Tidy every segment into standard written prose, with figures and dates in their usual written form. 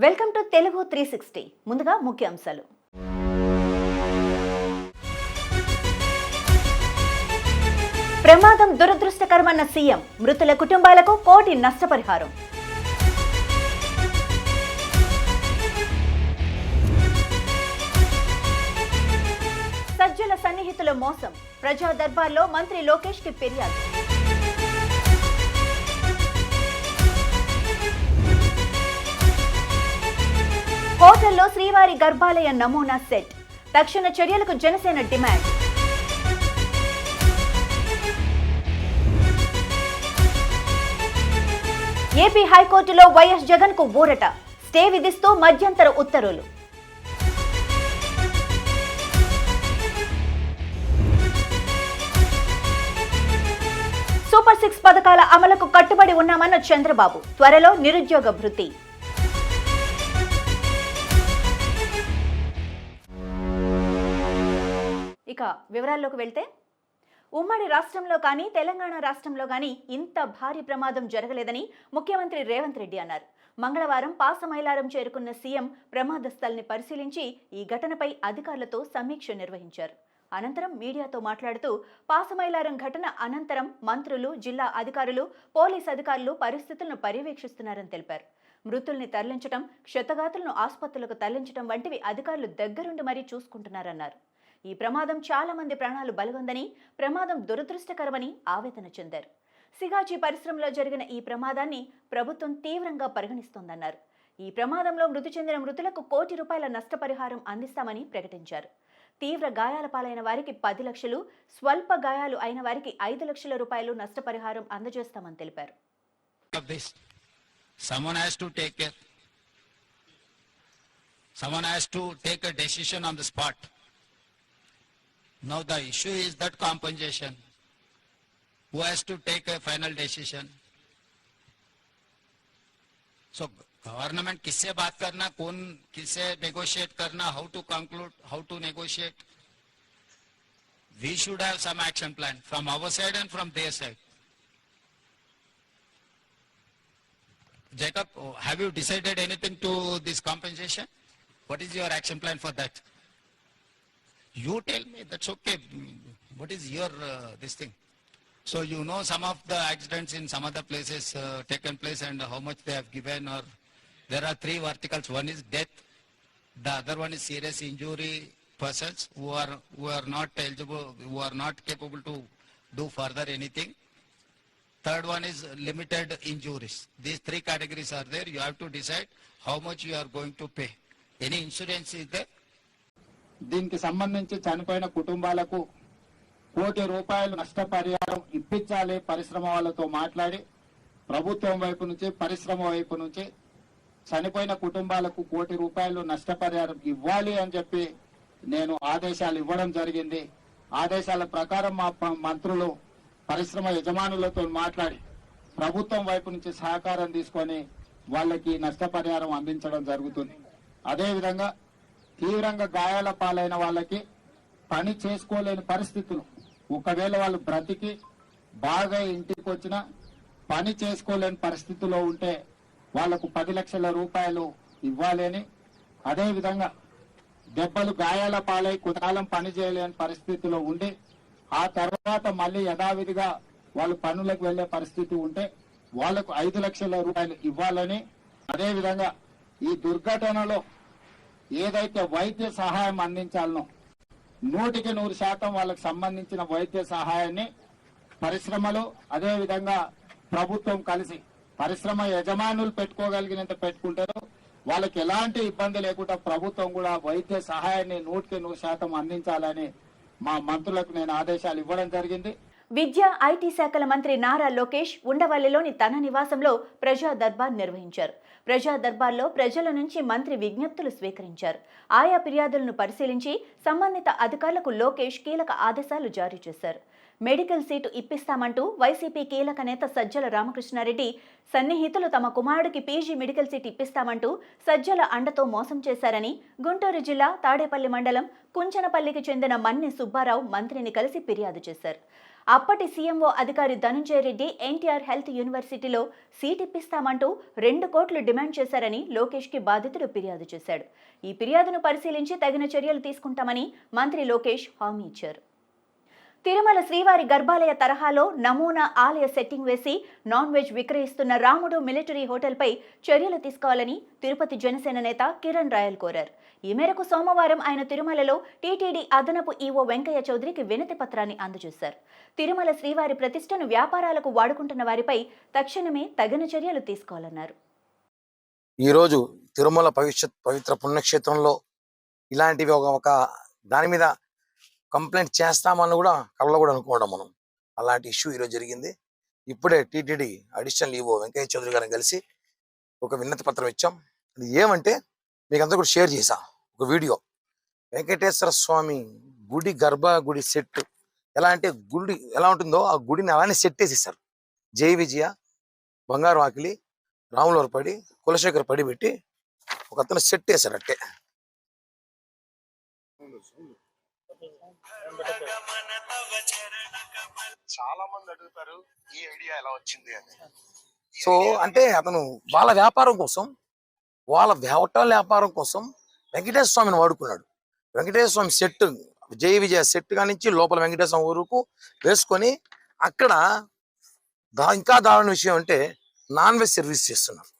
Welcome to Telugu 360. ముందుగా ముఖ్యాంశాలు. ప్రమాదం దురదృష్టకరమన్న సీఎం, మృతుల కుటుంబాలకు కోటి నష్టపరిహారం. సజ్జల సన్నిహితుల మోసం, ప్రజా దర్బార్లో మంత్రి లోకేష్ కి ఫిర్యాదు. హోటల్లో శ్రీవారి గర్భాలయ నమూనా సెట్, తక్షణ చర్యలకు జనసేన డిమాండ్. ఏపీ హైకోర్టులో వైఎస్ జగన్ కు ఊరట, స్టే విధిస్తూ మధ్యంతర ఉత్తర్వులు. సూపర్ 6 పథకాల అమలుకు కట్టుబడి ఉన్నామన్న చంద్రబాబు, త్వరలో నిరుద్యోగ భృతి. ఇక వివరాల్లోకి వెళ్తే, ఉమ్మడి రాష్ట్రంలో కానీ తెలంగాణ రాష్ట్రంలో కానీ ఇంత భారీ ప్రమాదం జరగలేదని ముఖ్యమంత్రి రేవంత్ రెడ్డి అన్నారు. మంగళవారం పాసమైలారం చేరుకున్న సీఎం ప్రమాద స్థలిని పరిశీలించి ఈ ఘటనపై అధికారులతో సమీక్ష నిర్వహించారు. అనంతరం మీడియాతో మాట్లాడుతూ, పాసమైలారం ఘటన అనంతరం మంత్రులు, జిల్లా అధికారులు, పోలీస్ అధికారులు పరిస్థితులను పర్యవేక్షిస్తున్నారని తెలిపారు. మృతుల్ని తరలించడం, క్షతగాతులను ఆసుపత్రులకు తరలించడం వంటివి అధికారులు దగ్గరుండి మరీ చూసుకుంటున్నారన్నారు. ఈ ప్రమాదం చాలా మంది ప్రాణాలు బలిగొందని, ప్రమాదం దురదృష్టకరమని ఆవేదన చెందారు. సిగాజీ పరిశ్రమలో జరిగిన ఈ ప్రమాదాన్ని ప్రభుత్వం తీవ్రంగా పరిగణిస్తోందన్నారు. ఈ ప్రమాదంలో మృతి చెందిన మృతులకు ₹1 కోటి నష్టపరిహారం అందిస్తామని ప్రకటించారు. తీవ్ర గాయాల పాలైన వారికి 10 లక్షలు, స్వల్ప గాయాలు అయిన వారికి ₹5 లక్షల నష్టపరిహారం అందజేస్తామని తెలిపారు. Now the issue is that compensation. Who has to take a final decision? So government किससे बात करना, कौन किससे negotiate करना, how to conclude, how to negotiate. We should have some action plan from our side and from their side. Jacob, have you decided anything to this compensation? What is your action plan for that? You tell me, that's okay. What is your this thing? So you know some of the accidents in some other places taken place and how much they have given, or there are 3 verticals. One is death, the other one is serious injury persons who are not eligible, who are not capable to do further anything. Third one is limited injuries. These 3 categories are there. You have to decide how much you are going to pay. Any insurance is there? దీనికి సంబంధించి చనిపోయిన కుటుంబాలకు ₹1 కోటి నష్టపరిహారం ఇప్పించాలి. పరిశ్రమ వాళ్ళతో మాట్లాడి ప్రభుత్వం వైపు నుంచి, పరిశ్రమ వైపు నుంచి చనిపోయిన కుటుంబాలకు ₹1 కోటి నష్టపరిహారం ఇవ్వాలి అని చెప్పి నేను ఆదేశాలు ఇవ్వడం జరిగింది. ఆదేశాల ప్రకారం మా మంత్రులు పరిశ్రమ యజమానులతో మాట్లాడి ప్రభుత్వం వైపు నుంచి సహకారం తీసుకొని వాళ్ళకి నష్టపరిహారం అందించడం జరుగుతుంది. అదేవిధంగా తీవ్రంగా గాయాల పాలైన వాళ్ళకి పని చేసుకోలేని పరిస్థితులు, ఒకవేళ వాళ్ళు బ్రతికి బాగా ఇంటికి వచ్చినా పని చేసుకోలేని పరిస్థితిలో ఉంటే వాళ్లకు ₹10 లక్షల ఇవ్వాలి అని, అదేవిధంగా దెబ్బలు గాయాల పాలై కొంతకాలం పని చేయలేని పరిస్థితిలో ఉండి ఆ తర్వాత మళ్ళీ యథావిధిగా వాళ్ళు పనులకు వెళ్లే పరిస్థితి ఉంటే వాళ్లకు ₹5 లక్షల ఇవ్వాలని, అదేవిధంగా ఈ దుర్ఘటనలో ఏదైతే వైద్య సహాయం అందించాలనో 100% వాళ్ళకు సంబంధించిన వైద్య సహాయాన్ని పరిశ్రమలు, అదేవిధంగా ప్రభుత్వం కలిసి పరిశ్రమ యజమానులు పెట్టుకోగలిగినంత పెట్టుకుంటారు. వాళ్ళకి ఎలాంటి ఇబ్బంది లేకుండా ప్రభుత్వం కూడా వైద్య సహాయాన్ని 100% అందించాలని మా మంత్రులకు నేను ఆదేశాలు ఇవ్వడం జరిగింది. విద్యా, ఐటీ శాఖల మంత్రి నారా లోకేష్ ఉండవల్లిలోని తన నివాసంలో ప్రజా దర్బార్ నిర్వహించారు. ప్రజా దర్బార్లో ప్రజల నుంచి మంత్రి విజ్ఞప్తులు స్వీకరించారు. ఆయా ఫిర్యాదులను పరిశీలించి సంబంధిత అధికారులకు లోకేష్ కీలక ఆదేశాలు జారీ చేశారు. మెడికల్ సీటు ఇప్పిస్తామంటూ వైసీపీ కీలక నేత సజ్జల రామకృష్ణారెడ్డి సన్నిహితులు తమ కుమారుడికి పీజీ మెడికల్ సీట్ ఇప్పిస్తామంటూ సజ్జల అండతో మోసం చేశారని గుంటూరు జిల్లా తాడేపల్లి మండలం కుంచనపల్లికి చెందిన మన్నె సుబ్బారావు మంత్రిని కలిసి ఫిర్యాదు చేశారు. అప్పటి సీఎంఓ అధికారి ధనుంజయ రెడ్డి ఎన్టీఆర్ హెల్త్ యూనివర్సిటీలో సీట్ ఇప్పిస్తామంటూ 2 కోట్లు డిమాండ్ చేశారని లోకేష్కి బాధితుడు ఫిర్యాదు చేశాడు. ఈ ఫిర్యాదును పరిశీలించి తగిన చర్యలు తీసుకుంటామని మంత్రి లోకేష్ హామీ ఇచ్చారు. తిరుమల శ్రీవారి గర్భాలయ తరహాలో నమూనా ఆలయ సెట్టింగ్ వేసి నాన్ వెజ్ విక్రయిస్తున్న రాముడు మిలిటరీ హోటల్పై చర్యలు తీసుకోవాలని తిరుపతి జనసేన నేత కిరణ్ రాయల్ కోరారు. ఈ మేరకు సోమవారం ఆయన తిరుమలలో టీటీడీ అదనపు ఈవో వెంకయ్య చౌదరికి వినతి పత్రాన్ని అందజేశారు. తిరుమల శ్రీవారి ప్రతిష్టను వ్యాపారాలకు వాడుకుంటున్న వారిపై తక్షణమే తగిన చర్యలు తీసుకోవాలన్నారు. ఈరోజు తిరుమల పవిత్ర పుణ్యక్షేత్రంలో ఇలాంటివి ఒక దాని మీద కంప్లైంట్ చేస్తామని కూడా కళ్ళలో కూడా అనుకోవడం మనం అలాంటి ఇష్యూ ఈరోజు జరిగింది. ఇప్పుడే TTD additional EO Venkayya Chowdary గారిని కలిసి ఒక వినతి పత్రం ఇచ్చాం. అది ఏమంటే మీకు అంతా కూడా షేర్ చేశా ఒక వీడియో. వెంకటేశ్వర స్వామి గుడి గుడి సెట్ ఎలా అంటే గుడి ఎలా ఉంటుందో ఆ గుడిని అలానే సెట్ వేసేసారు. జై విజయ, బంగారు ఆకిలి, రాములవారి పడి, కులశేఖర్ పడి పెట్టి ఒక అతను సెట్ వేశారు అట్టే. చాలా మంది అడుగుతారు ఈ ఐడియా ఎలా వచ్చింది అని. సో అంటే అతను వాళ్ళ వ్యాపారం కోసం, వాళ్ళ హోటల్ వ్యాపారం కోసం వెంకటేశ్వర స్వామిని వాడుకున్నాడు. వెంకటేశ్వర స్వామి సెట్, జై విజయ సెట్ కానించి లోపల వెంకటేశ్వర స్వామి ఊరుకు వేసుకొని అక్కడ ఇంకా దారుణ విషయం అంటే నాన్ వెజ్ సర్వీస్ చేస్తున్నారు.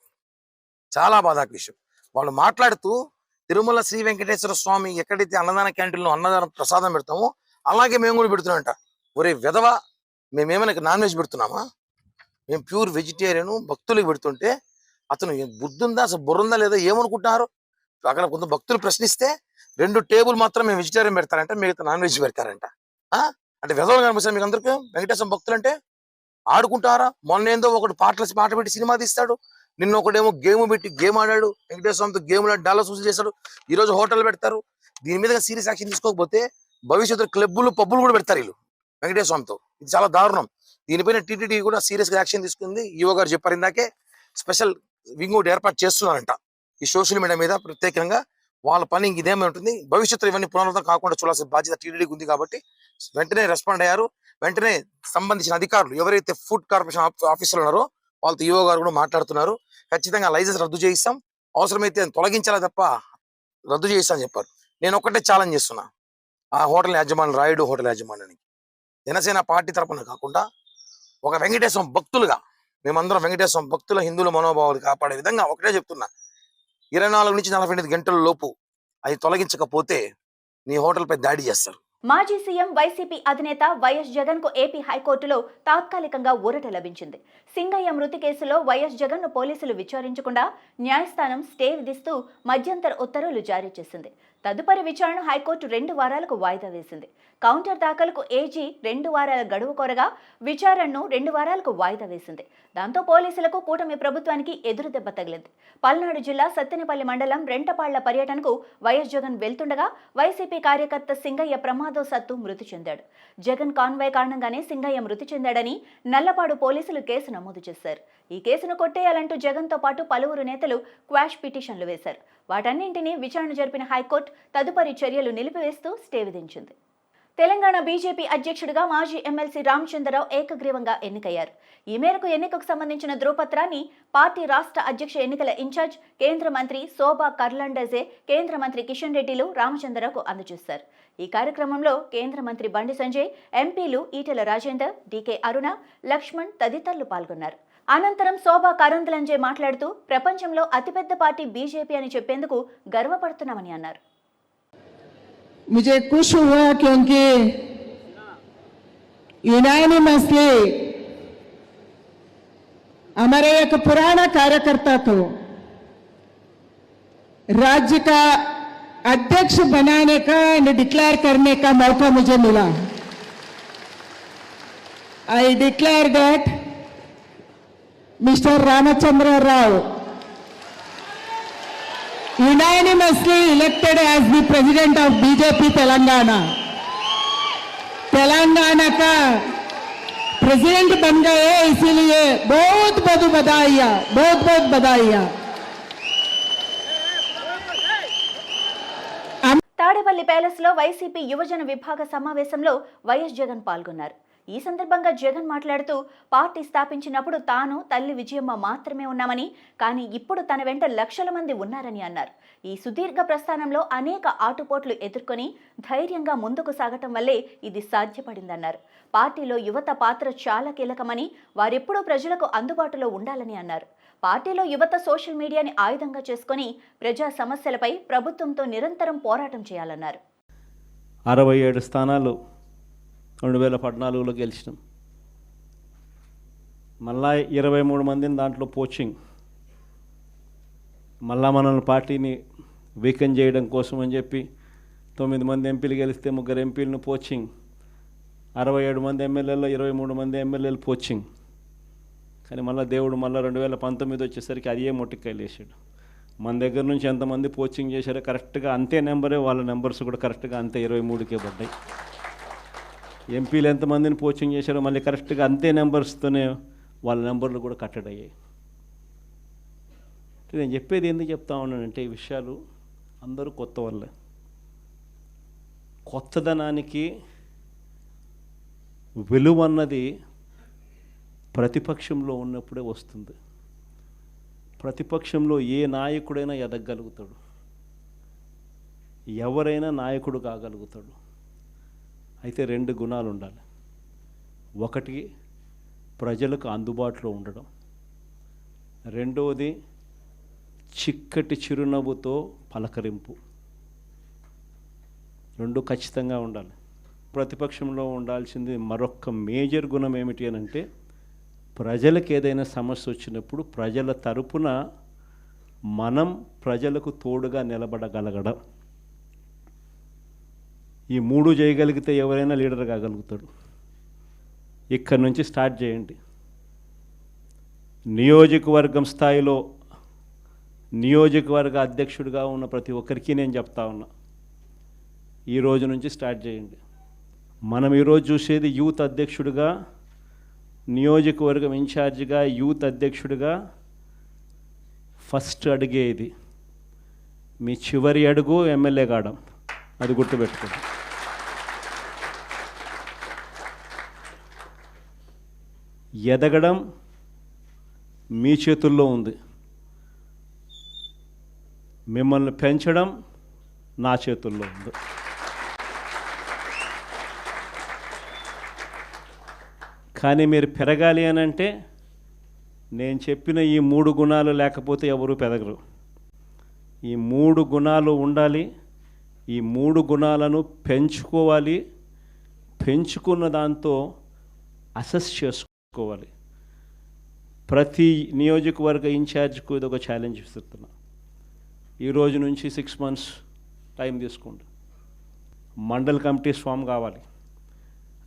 చాలా బాధాకర విషయం. వాళ్ళు మాట్లాడుతూ తిరుమల శ్రీ వెంకటేశ్వర స్వామి ఎక్కడైతే అన్నదాన క్యాంటీన్లో అన్నదానం ప్రసాదం పెడతామో అలాగే మేము కూడా పెడుతున్నామంట. ఒరే విధవ, మేమేమైనా నాన్ వెజ్ పెడుతున్నామా? మేము ప్యూర్ వెజిటేరియన్ భక్తులకు పెడుతుంటే అతను బుద్ధి ఉందా, అసలు బుర్రుందా లేదా ఏమనుకుంటున్నారు? అక్కడ కొంత భక్తులు ప్రశ్నిస్తే 2 టేబుల్ మాత్రం మేము వెజిటేరియన్ పెడతారంట, మిగతా నాన్ వెజ్ పెడతారంట. అంటే విధవలు కనిపిస్తారు మీకు అందరికీ. వెంకటేశ్వర భక్తులు అంటే ఆడుకుంటారా? మొన్న ఏందో ఒకటి పాట పెట్టి సినిమా తీస్తాడు, నిన్న ఒకడేమో గేమ్ పెట్టి గేమ్ ఆడాడు, వెంకటేశ్వర స్వామితో గేమ్లు డాలర్స్ వసూలు చేశాడు. ఈ రోజు హోటల్ పెడతారు. దీని మీద సీరియస్ యాక్షన్ తీసుకోకపోతే భవిష్యత్తులో క్లబ్బులు పబ్బులు కూడా పెడతారు వీళ్ళు వెంకటేశ్వర స్వామితో. ఇది చాలా దారుణం. దీనిపైన టీటీడీ కూడా సీరియస్ గా యాక్షన్ తీసుకుంది. ఈవో గారు చెప్పారు ఇందాకే, స్పెషల్ వింగ్ ఒకటి ఏర్పాటు చేస్తున్నారంట ఈ సోషల్ మీడియా మీద ప్రత్యేకంగా. వాళ్ళ పని ఇదేమై ఉంటుంది. భవిష్యత్తులో ఇవన్నీ పునరావృతం కాకుండా చూడాల్సిన బాధ్యత టీటీడీకి ఉంది కాబట్టి వెంటనే రెస్పాండ్ అయ్యారు. వెంటనే సంబంధించిన అధికారులు ఎవరైతే ఫుడ్ కార్పొరేషన్ ఆఫీసులు ఉన్నారో వాళ్ళతో ఈవో గారు కూడా మాట్లాడుతున్నారు. ఖచ్చితంగా లైసెన్స్ రద్దు చేయిస్తాం, అవసరమైతే తొలగించాలా తప్ప రద్దు చేయిస్తామని చెప్పారు. నేను ఒక్కటే ఛాలెంజ్ చేస్తున్నా ఆ హోటల్ యాజమాన్యం, రాయుడు హోటల్ యాజమాన్యానికి. జనసేన పార్టీ తరపున కాకుండా ఒక వెంకటేశ్వర భక్తులుగా మేమందరం వెంకటేశ్వర భక్తుల హిందువుల మనోభావాలు కాపాడే విధంగా ఒకటే చెప్తున్నా, 24 నుంచి 48 గంటల లోపు అది తొలగించకపోతే నీ హోటల్ పై దాడి చేస్తారు. మాజీ సీఎం వైసీపీ అధినేత వైఎస్ జగన్ కు ఏపీ హైకోర్టులో తాత్కాలికంగా ఊరట లభించింది. సింగయ్య మృతి కేసులో వైఎస్ జగన్ ను పోలీసులు విచారించకుండా న్యాయస్థానం స్టే విధిస్తూ మధ్యంతర ఉత్తర్వులు జారీ చేసింది. తదుపరి విచారణ హైకోర్టు 2 వారాలకు వాయిదా వేసింది. కౌంటర్ దాఖలకు ఏజీ 2 వారాల గడువు కోరగా విచారణను 2 వారాలకు వాయిదా వేసింది. దాంతో పోలీసులకు కూటమి ప్రభుత్వానికి ఎదురు దెబ్బ తగిలింది. పల్నాడు జిల్లా సత్తెనపల్లి మండలం రెంటపాళ్ల పర్యటనకు వైఎస్ జగన్ వెళ్తుండగా వైసీపీ కార్యకర్త సింగయ్య ప్రమాదవశాత్తు మృతి చెందాడు. జగన్ కాన్వాయ్ కారణంగానే సింగయ్య మృతి చెందాడని నల్లపాడు పోలీసులు కేసు నమోదు చేశారు. ఈ కేసును కొట్టేయాలంటూ జగన్తో పాటు పలువురు నేతలు క్వాష్ పిటిషన్లు వేశారు. వాటన్నింటినీ విచారణ జరిపిన హైకోర్టు తదుపరి చర్యలు నిలిపివేస్తూ స్టే విధించింది. తెలంగాణ బీజేపీ అధ్యక్షుడిగా మాజీ ఎమ్మెల్సీ రామచంద్రరావు ఏకగ్రీవంగా ఎన్నికయ్యారు. ఈ మేరకు ఎన్నికకు సంబంధించిన ధృవపత్రాన్ని పార్టీ రాష్ట్ర అధ్యక్ష ఎన్నికల ఇన్ఛార్జ్ కేంద్ర మంత్రి శోభా కర్లాండజే, కేంద్ర మంత్రి కిషన్ రెడ్డిలు రామచంద్రరావుకు అందజేశారు. ఈ కార్యక్రమంలో కేంద్ర మంత్రి బండి సంజయ్, ఎంపీలు ఈటెల రాజేందర్, డీకే అరుణ, లక్ష్మణ్ తదితరులు పాల్గొన్నారు. అనంతరం శోభా కరంద్లంజే మాట్లాడుతూ ప్రపంచంలో అతిపెద్ద పార్టీ బీజేపీ అని చెప్పేందుకు గర్వపడుతున్నామని అన్నారు. मुझे खुश हुआ क्योंकि यूनानिमसली हमारे एक पुराना कार्यकर्ता को राज्य का अध्यक्ष बनाने का डिक्लेयर करने का मौका मुझे मिला. I declare that Mr. Ramachandra Rao unanimously elected as the president of BJP Telangana. Telangana का प्रेसिडेंट बन गए, इसीलिए बहुत बहुत बधाइयाँ, बहुत बहुत बधाइयाँ. తాడేపల్లి ప్యాలెస్ లో వైసీపీ యువజన విభాగ సమావేశంలో వైఎస్ జగన్ పాల్గొన్నారు. ఈ సందర్భంగా జగన్ మాట్లాడుతూ పార్టీ స్థాపించినప్పుడు తాను తల్లి విజయమ్మ మాత్రమే ఉన్నామని, కానీ ఇప్పుడు తన వెంట లక్షల మంది ఉన్నారని అన్నారు. ఈ సుదీర్ఘ ప్రస్థానంలో అనేక ఆటుపోట్లు ఎదుర్కొని ధైర్యంగా ముందుకు సాగటం వల్లే ఇది సాధ్యపడిందన్నారు. పార్టీలో యువత పాత్ర చాలా కీలకమని, వారెప్పుడూ ప్రజలకు అందుబాటులో ఉండాలని అన్నారు. పార్టీలో యువత సోషల్ మీడియాని ఆయుధంగా చేసుకుని ప్రజా సమస్యలపై ప్రభుత్వంతో నిరంతరం పోరాటం చేయాలన్నారు. 67 స్థానాలు 2014లో గెలిచినాం. మళ్ళా 23 మందిని దాంట్లో పోచింగ్, మళ్ళా మనల్ని పార్టీని వీకెన్ చేయడం కోసం అని చెప్పి 9 మంది ఎంపీలు గెలిస్తే 3 ఎంపీలను పోచింగ్, 67 మంది ఎమ్మెల్యేలో 23 మంది ఎమ్మెల్యేలు పోచింగ్. కానీ మళ్ళీ దేవుడు మళ్ళీ 2019 వచ్చేసరికి అదే మొట్టికాయలు వేసాడు. మన దగ్గర నుంచి ఎంతమంది పోచింగ్ చేశారో కరెక్ట్గా అంతే నెంబరే, వాళ్ళ నెంబర్స్ కూడా కరెక్ట్గా అంతే 23కే పడ్డాయి. ఎంపీలు ఎంతమందిని పోచింగ్ చేశారో మళ్ళీ కరెక్ట్గా అంతే నెంబర్స్తోనే వాళ్ళ నెంబర్లు కూడా కట్టడయ్యాయి. నేను చెప్పేది ఎందుకు చెప్తా ఉన్నానంటే, ఈ విషయాలు అందరూ కొత్త వాళ్ళే. కొత్తదనానికి విలువ అన్నది ప్రతిపక్షంలో ఉన్నప్పుడే వస్తుంది. ప్రతిపక్షంలో ఏ నాయకుడైనా ఎదగలుగుతాడు, ఎవరైనా నాయకుడు కాగలుగుతాడు. అయితే 2 గుణాలు ఉండాలి. ఒకటి ప్రజలకు అందుబాటులో ఉండడం, రెండవది చిక్కటి చిరునవ్వుతో పలకరింపు. 2 ఖచ్చితంగా ఉండాలి. ప్రతిపక్షంలో ఉండాల్సింది మరొక మేజర్ గుణం ఏమిటి అని అంటే, ప్రజలకు ఏదైనా సమస్య వచ్చినప్పుడు ప్రజల తరపున మనం ప్రజలకు తోడుగా నిలబడగలగడం. ఈ 3 చేయగలిగితే ఎవరైనా లీడర్ కాగలుగుతాడు. ఇక్కడి నుంచి స్టార్ట్ చేయండి. నియోజకవర్గం స్థాయిలో నియోజకవర్గ అధ్యక్షుడిగా ఉన్న ప్రతి ఒక్కరికి నేను చెప్తా ఉన్నా, ఈ రోజు నుంచి స్టార్ట్ చేయండి. మనం ఈరోజు చూసేది యూత్ అధ్యక్షుడిగా, నియోజకవర్గం ఇన్ఛార్జిగా, యూత్ అధ్యక్షుడిగా ఫస్ట్ అడిగే ఇది. మీ చివరి అడుగు ఎమ్మెల్యే కావడం, అది గుర్తుపెట్టుకోండి. ఎదగడం మీ చేతుల్లో ఉంది, మిమ్మల్ని పెంచడం నా చేతుల్లో ఉంది. కానీ మీరు పెరగాలి అని అంటే నేను చెప్పిన ఈ 3 గుణాలు లేకపోతే ఎవరు పెరగరు. ఈ 3 గుణాలు ఉండాలి. ఈ 3 గుణాలను పెంచుకోవాలి. పెంచుకున్న దాంతో అసెస్ చేసుకోవాలి. ప్రతి నియోజకవర్గ ఇన్ఛార్జ్కు ఇది ఒక ఛాలెంజ్ ఇస్తున్నా. ఈ రోజు నుంచి 6 months టైం తీసుకోండి. మండల్ కమిటీస్ ఫామ్ కావాలి.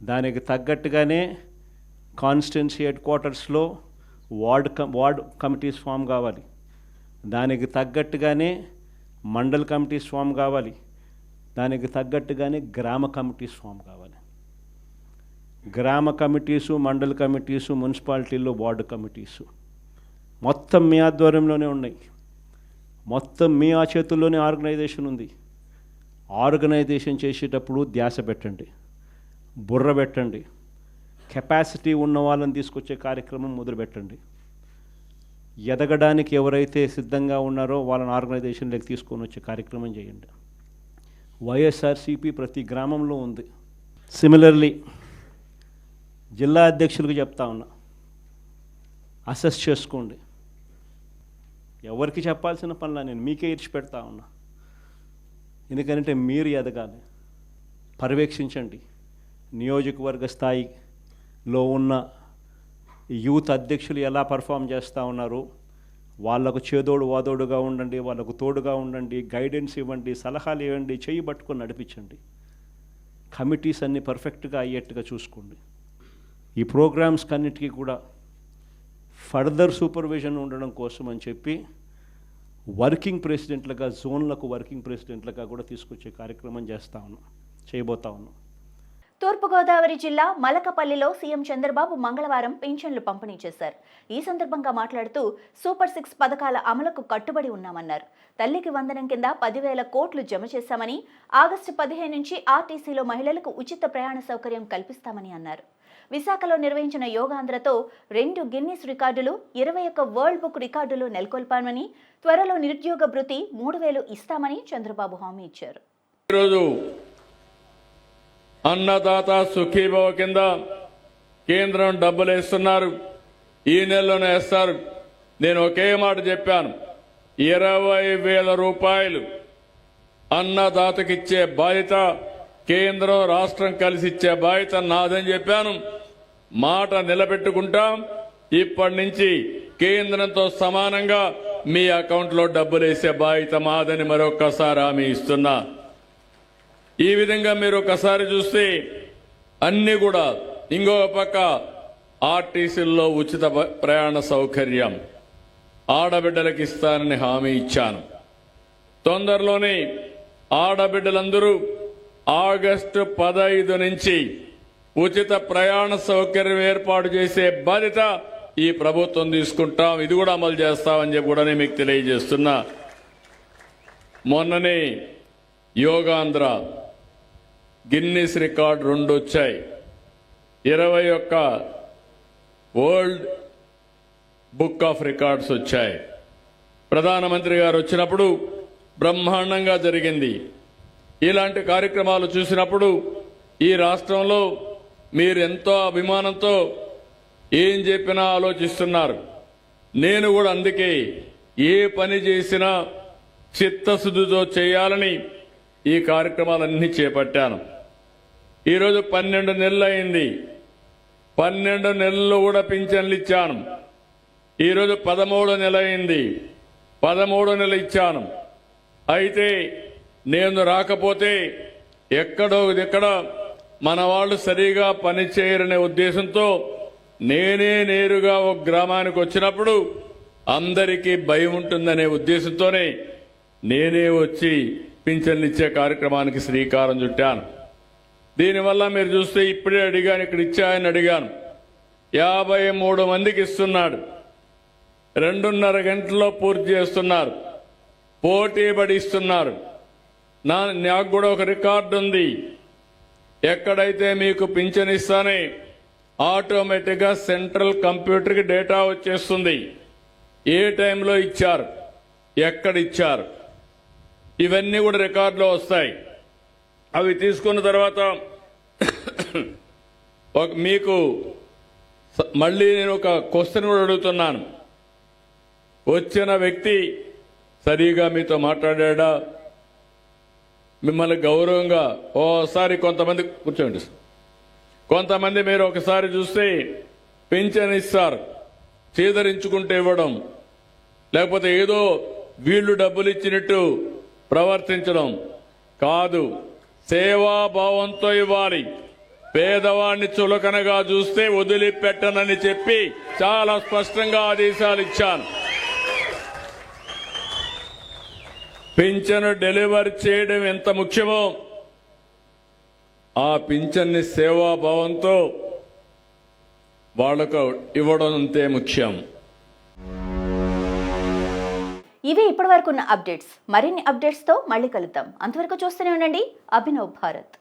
దానికి తగ్గట్టుగానే కాన్స్టిట్యున్సీ హెడ్ క్వార్టర్స్లో వార్డ్ కమిటీస్ ఫామ్ కావాలి. దానికి తగ్గట్టుగానే మండల్ కమిటీస్ ఫామ్ కావాలి. దానికి తగ్గట్టుగానే గ్రామ కమిటీస్ ఫామ్ కావాలి. గ్రామ కమిటీసు, మండల్ కమిటీసు, మున్సిపాలిటీల్లో వార్డు కమిటీసు మొత్తం మీ ఆధ్వర్యంలోనే ఉన్నాయి. మొత్తం మీ ఆ చేతుల్లోనే ఆర్గనైజేషన్ ఉంది. ఆర్గనైజేషన్ చేసేటప్పుడు ధ్యాస పెట్టండి, బుర్ర పెట్టండి. కెపాసిటీ ఉన్న వాళ్ళని తీసుకొచ్చే కార్యక్రమం మొదలుపెట్టండి. ఎదగడానికి ఎవరైతే సిద్ధంగా ఉన్నారో వాళ్ళని ఆర్గనైజేషన్లోకి తీసుకొని వచ్చే కార్యక్రమం చేయండి. వైఎస్ఆర్సీపీ ప్రతి గ్రామంలో ఉంది. సిమిలర్లీ జిల్లా అధ్యక్షులకు చెప్తా ఉన్నా, అసెస్ చేసుకోండి. ఎవరికి చెప్పాల్సిన పనులా నేను మీకే ఇచ్చిపెడతా ఉన్నా. ఎందుకంటే మీరు ఎదగాలి. పర్యవేక్షించండి. నియోజకవర్గ స్థాయిలో ఉన్న యూత్ అధ్యక్షులు ఎలా పర్ఫామ్ చేస్తూ ఉన్నారు, వాళ్ళకు చేదోడు వాదోడుగా ఉండండి, వాళ్ళకు తోడుగా ఉండండి, గైడెన్స్ ఇవ్వండి, సలహాలు ఇవ్వండి, చేయి పట్టుకొని నడిపించండి. కమిటీస్ అన్నీ పర్ఫెక్ట్గా అయ్యేట్టుగా చూసుకోండి. ఈ ప్రోగ్రామ్స్ కన్నిటికీ కూడా ఫర్దర్ సూపర్విజన్ ఉండడం కోసం అని చెప్పి వర్కింగ్ ప్రెసిడెంట్లుగా, జోన్లకు వర్కింగ్ ప్రెసిడెంట్లుగా కూడా తీసుకొచ్చే కార్యక్రమం చేయబోతా ఉన్నాం. తూర్పుగోదావరి జిల్లా మలకపల్లిలో సీఎం చంద్రబాబు మంగళవారం పింఛన్లు పంపిణీ చేశారు. ఈ సందర్భంగా మాట్లాడుతూ సూపర్ 6 పథకాల అమలుకు కట్టుబడి ఉన్నామన్నారు. తల్లికి వందనం కింద 10,000 కోట్లు జమ చేశామని, ఆగస్టు 15 నుంచి ఆర్టీసీలో మహిళలకు ఉచిత ప్రయాణ సౌకర్యం కల్పిస్తామని అన్నారు. విశాఖలో నిర్వహించిన యోగాంధ్రతో 2 గిన్నిస్ రికార్డులు, 21 వరల్డ్ బుక్ రికార్డులు నెలకొల్పామని, త్వరలో నిరుద్యోగ భృతి 3000 ఇస్తామని చంద్రబాబు హామీ ఇచ్చారు. ఈరోజు అన్నదాత సుఖీభవ కింద కేంద్రం డబ్బులు వేస్తున్నారు. ఈ నెలలోనే వేస్తారు. నేను ఒకే మాట చెప్పాను, 20,000 రూపాయలు అన్నదాతకిచ్చే బాధ్యత కేంద్రం రాష్ట్రం కలిసి ఇచ్చే బాధ్యత నాదని చెప్పాను. మాట నిలబెట్టుకుంటాం. ఇప్పటి నుంచి కేంద్రంతో సమానంగా మీ అకౌంట్లో డబ్బులు వేసే బాధ్యత మాదని మరొక్కసారి హామీ ఇస్తున్నా. ఈ విధంగా మీరు ఒకసారి చూస్తే అన్ని కూడా ఇంకొక పక్క ఆర్టీసీల్లో ఉచిత ప్రయాణ సౌకర్యం ఆడబిడ్డలకు ఇస్తానని హామీ ఇచ్చాను. తొందరలోనే ఆడబిడ్డలందరూ ఆగస్టు 15 నుంచి ఉచిత ప్రయాణ సౌకర్యం ఏర్పాటు చేసే బాధ్యత ఈ ప్రభుత్వం తీసుకుంటాం. ఇది కూడా అమలు చేస్తామని చెప్పి కూడా నేను మీకు తెలియజేస్తున్నా. మొన్ననే యోగాంధ్ర గిన్నిస్ రికార్డు 2 వచ్చాయి. 21 వరల్డ్ బుక్ ఆఫ్ రికార్డ్స్ వచ్చాయి. ప్రధానమంత్రి గారు వచ్చినప్పుడు బ్రహ్మాండంగా జరిగింది. ఇలాంటి కార్యక్రమాలు చూసినప్పుడు ఈ రాష్ట్రంలో మీరు ఎంతో అభిమానంతో ఏం చెప్పినా ఆలోచిస్తున్నారు. నేను కూడా అందుకే ఏ పని చేసినా చిత్తశుద్ధితో చేయాలని ఈ కార్యక్రమాలన్నీ చేపట్టాను. ఈరోజు 12 నెలలు అయింది. 12 నెలల్లో కూడా పింఛన్లు ఇచ్చాను. ఈరోజు 13 నెల అయింది. 13 నెలలు ఇచ్చాను. అయితే నేను రాకపోతే ఎక్కడ మన వాళ్ళు సరిగా పని చేయరనే ఉద్దేశంతో నేనే నేరుగా ఒక గ్రామానికి వచ్చినప్పుడు అందరికీ భయం ఉంటుందనే ఉద్దేశంతోనే నేనే వచ్చి పింఛన్లు ఇచ్చే కార్యక్రమానికి శ్రీకారం చుట్టాను. దీనివల్ల మీరు చూస్తే ఇప్పుడే అడిగాను, ఇక్కడ ఇచ్చాయని అడిగాను. 53 మందికి ఇస్తున్నాడు. 2.5 గంటల్లో పూర్తి చేస్తున్నారు. పోటీ పడి ఇస్తున్నారు. నాకు కూడా ఒక రికార్డు ఉంది. ఎక్కడైతే మీకు పింఛన్ ఇస్తానే ఆటోమేటిక్గా సెంట్రల్ కంప్యూటర్కి డేటా వచ్చేస్తుంది. ఏ టైంలో ఇచ్చారు, ఎక్కడ ఇచ్చారు, ఇవన్నీ కూడా రికార్డులో వస్తాయి. అవి తీసుకున్న తర్వాత మీకు మళ్ళీ నేను ఒక క్వశ్చన్ కూడా అడుగుతున్నాను. వచ్చిన వ్యక్తి సరిగా మీతో మాట్లాడా, మిమ్మల్ని గౌరవంగా ఓసారి కొంతమంది కూర్చోండి, కొంతమంది మీరు ఒకసారి చూస్తే పింఛన్ ఇస్తారు, చేదరించుకుంటూ ఇవ్వడం, లేకపోతే ఏదో వీళ్ళు డబ్బులు ఇచ్చినట్టు ప్రవర్తించడం కాదు. సేవాభావంతో ఇవ్వాలి. పేదవాడిని చులకనగా చూస్తే వదిలిపెట్టనని చెప్పి చాలా స్పష్టంగా ఆదేశాలు ఇచ్చాను. పింఛను డెలివరీ చేయడం ఎంత ముఖ్యమో ఆ పింఛన్ని సేవాభావంతో వాళ్లకు ఇవ్వడం అంతే ముఖ్యం. ఇవి ఇప్పటివరకు ఉన్న అప్డేట్స్. మరిన్ని అప్డేట్స్తో మళ్ళీ కలుద్దాం. అంతవరకు చూస్తూనే ఉండండి అభినవ్ భారత్.